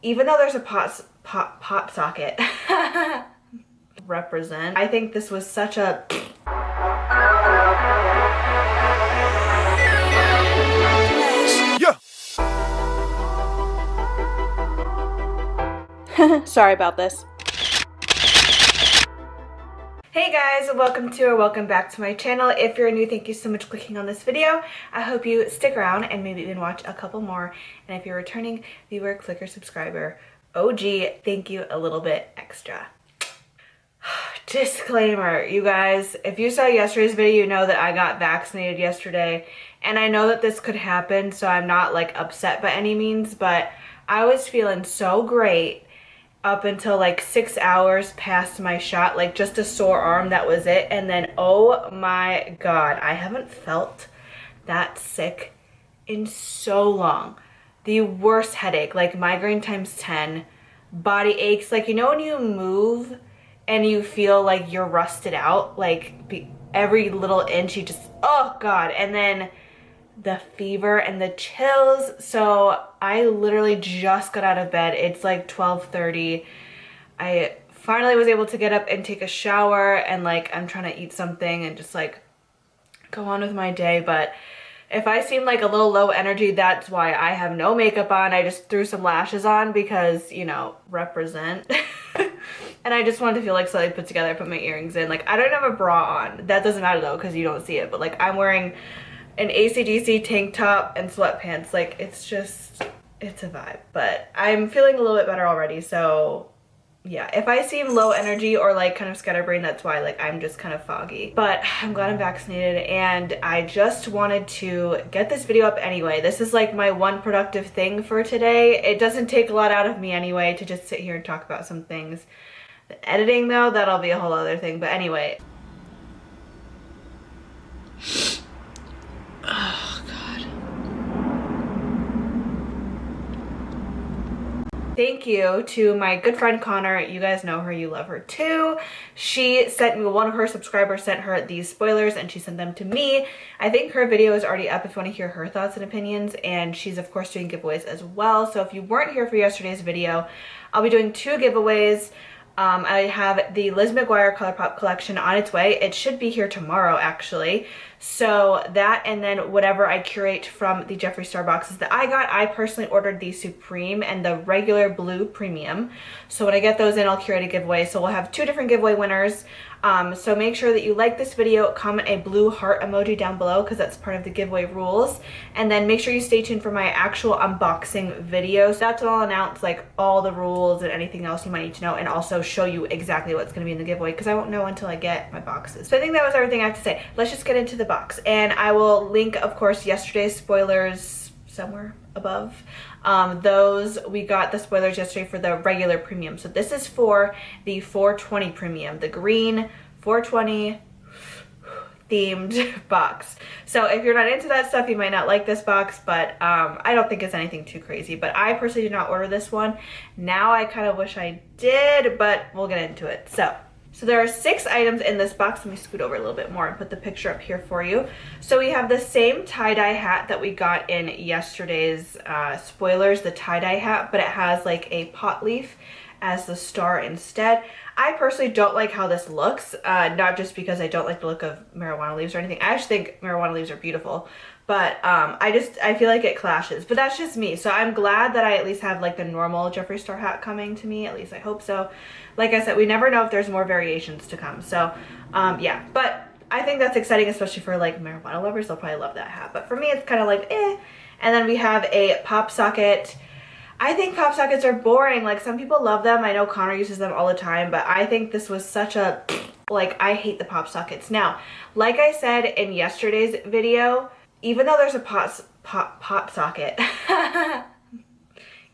even though there's a pop socket, represent. I think this was such a yeah. Sorry about this. Hey guys, welcome back to my channel. If you're new, thank you so much for clicking on this video. I hope you stick around and maybe even watch a couple more. And if you're a returning viewer, clicker, subscriber, OG, thank you a little bit extra. Disclaimer, you guys, if you saw yesterday's video, you know that I got vaccinated yesterday. And I know that this could happen, so I'm not like upset by any means, but I was feeling so great up until like 6 hours past my shot, like just a sore arm, that was it. And then, oh my God, I haven't felt that sick in so long. The worst headache, like migraine times 10, body aches, like, you know when you move and you feel like you're rusted out, like every little inch you just, oh God. And then the fever and the chills. So I literally just got out of bed. It's like 12:30. I finally was able to get up and take a shower, and like I'm trying to eat something and just like go on with my day. But if I seem like a little low energy, that's why. I have no makeup on. I just threw some lashes on because, you know, represent. And I just wanted to feel like slightly put together. I put my earrings in. Like, I don't have a bra on. That doesn't matter though because you don't see it. But like I'm wearing an AC/DC tank top and sweatpants. Like, it's just, it's a vibe. But I'm feeling a little bit better already, so yeah. If I seem low energy or like kind of scatterbrained, that's why. Like, I'm just kind of foggy. But I'm glad I'm vaccinated, and I just wanted to get this video up anyway. This is like my one productive thing for today. It doesn't take a lot out of me anyway to just sit here and talk about some things. The editing though, that'll be a whole other thing. But anyway. Oh God. Thank you to my good friend Connor. You guys know her, you love her too. She sent me, one of her subscribers sent her these spoilers and she sent them to me. I think her video is already up if you want to hear her thoughts and opinions, and she's of course doing giveaways as well. So if you weren't here for yesterday's video, I'll be doing 2 giveaways. I have the Liz McGuire ColourPop collection on its way. It should be here tomorrow actually. So that, and then whatever I curate from the Jeffree Star boxes that I got. I personally ordered the Supreme and the regular blue premium. So when I get those in, I'll curate a giveaway. So we'll have 2 different giveaway winners. So make sure that you like this video, comment a blue heart emoji down below because that's part of the giveaway rules. And then make sure you stay tuned for my actual unboxing video. So that's when I'll announce like all the rules and anything else you might need to know, and also show you exactly what's going to be in the giveaway because I won't know until I get my boxes. So I think that was everything I have to say. Let's just get into the box, and I will link, of course, yesterday's spoilers somewhere above. Those, we got the spoilers yesterday for the regular premium. So this is for the 420 premium, the green 420 themed box. So if you're not into that stuff, you might not like this box, but I don't think it's anything too crazy. But I personally did not order this one. Now I kind of wish I did, but we'll get into it. So there are 6 items in this box. Let me scoot over a little bit more and put the picture up here for you. So we have the same tie-dye hat that we got in yesterday's spoilers, the tie-dye hat, but it has like a pot leaf as the star instead. I personally don't like how this looks, not just because I don't like the look of marijuana leaves or anything. I actually think marijuana leaves are beautiful, but I feel like it clashes. But that's just me. So I'm glad that I at least have like the normal Jeffree Star hat coming to me. At least I hope so. Like I said, we never know if there's more variations to come. So yeah, but I think that's exciting, especially for like marijuana lovers. They'll probably love that hat. But for me, it's kind of like eh. And then we have a pop socket. I think pop sockets are boring. Like, some people love them. I know Connor uses them all the time, but I think this was such a, like, I hate the pop sockets. Now, like I said in yesterday's video, even though there's a pop socket,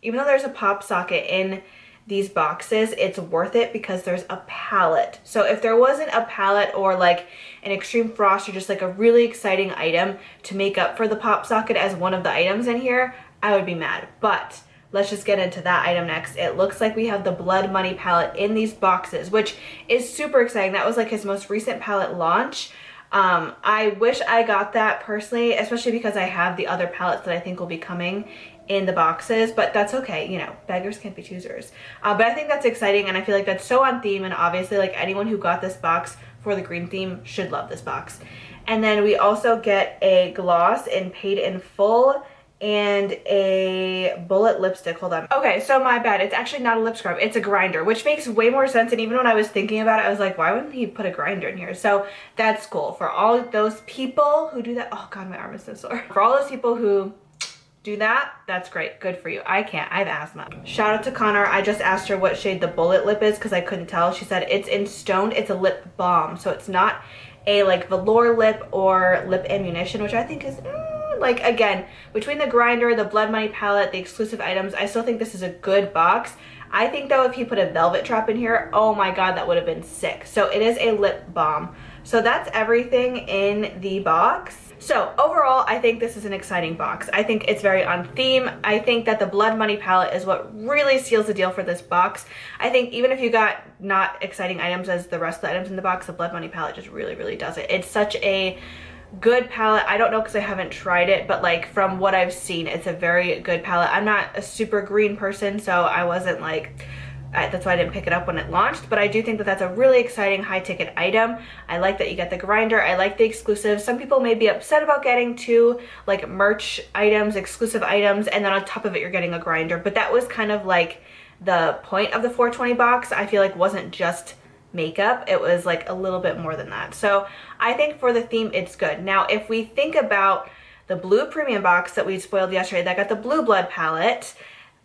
even though there's a pop socket in these boxes, it's worth it because there's a palette. So if there wasn't a palette or like an extreme frost or just like a really exciting item to make up for the pop socket as one of the items in here, I would be mad. But let's just get into that item next. It looks like we have the Blood Money palette in these boxes, which is super exciting. That was like his most recent palette launch. I wish I got that personally, especially because I have the other palettes that I think will be coming in the boxes, but that's okay, you know, beggars can't be choosers. But I think that's exciting, and I feel like that's so on theme, and obviously like anyone who got this box for the green theme should love this box. And then we also get a gloss in Paid in Full and a bullet lipstick. Hold on. Okay, so my bad. It's actually not a lip scrub. It's a grinder, which makes way more sense. And even when I was thinking about it, I was like, why wouldn't he put a grinder in here? So that's cool. For all those people who do that. Oh God, my arm is so sore. For all those people who do that, that's great. Good for you. I can't. I have asthma. Shout out to Connor. I just asked her what shade the bullet lip is because I couldn't tell. She said it's in Stoned. It's a lip balm. So it's not a like velour lip or lip ammunition, which I think is like, again, between the grinder, the Blood Money palette, the exclusive items, I still think this is a good box. I think though if he put a velvet trap in here, oh my God, that would have been sick. So it is a lip balm. So that's everything in the box. So overall, I think this is an exciting box. I think it's very on theme. I think that the Blood Money palette is what really seals the deal for this box. I think even if you got not exciting items as the rest of the items in the box, the Blood Money palette just really, really does it. It's such a good palette. I don't know because I haven't tried it, but like from what I've seen, it's a very good palette. I'm not a super green person, so I wasn't like, that's why I didn't pick it up when it launched, but I do think that that's a really exciting high ticket item. I like that you get the grinder. I like the exclusives. Some people may be upset about getting two like merch items, exclusive items, and then on top of it you're getting a grinder, but that was kind of like the point of the 420 box. I feel like wasn't just makeup, it was like a little bit more than that. So I think for the theme it's good. Now if we think about the blue premium box that we spoiled yesterday that got the Blue Blood palette,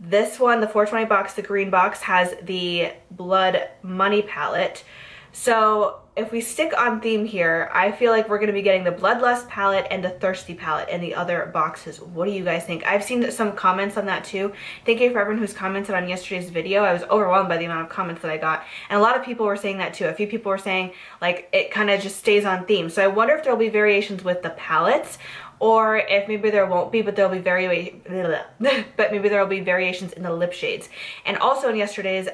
this one, the 420 box, the green box, has the Blood Money palette. So if we stick on theme here, I feel like we're going to be getting the Bloodlust palette and the Thirsty palette in the other boxes. What do you guys think? I've seen some comments on that too. Thank you for everyone who's commented on yesterday's video. I was overwhelmed by the amount of comments that I got. And a lot of people were saying that too. A few people were saying like it kind of just stays on theme. So I wonder if there'll be variations with the palettes, or if maybe there won't be, but there'll be maybe there'll be variations in the lip shades. And also in yesterday's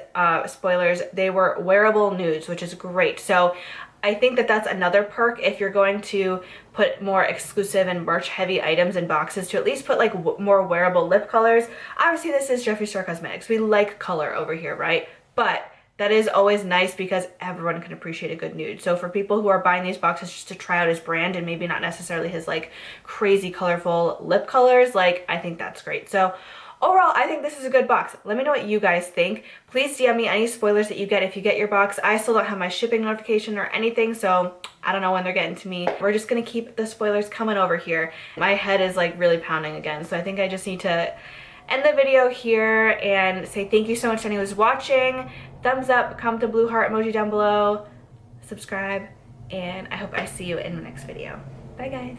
spoilers, they were wearable nudes, which is great. So I think that that's another perk if you're going to put more exclusive and merch heavy items in boxes, to at least put like more wearable lip colors. Obviously this is Jeffree Star Cosmetics. We like color over here, right? But that is always nice because everyone can appreciate a good nude. So for people who are buying these boxes just to try out his brand and maybe not necessarily his like crazy colorful lip colors, like I think that's great. So overall, I think this is a good box. Let me know what you guys think. Please DM me any spoilers that you get if you get your box. I still don't have my shipping notification or anything, so I don't know when they're getting to me. We're just gonna keep the spoilers coming over here. My head is like really pounding again, so I think I just need to end the video here and say thank you so much to anyone who's watching. Thumbs up, comment the blue heart emoji down below, subscribe, and I hope I see you in the next video. Bye guys.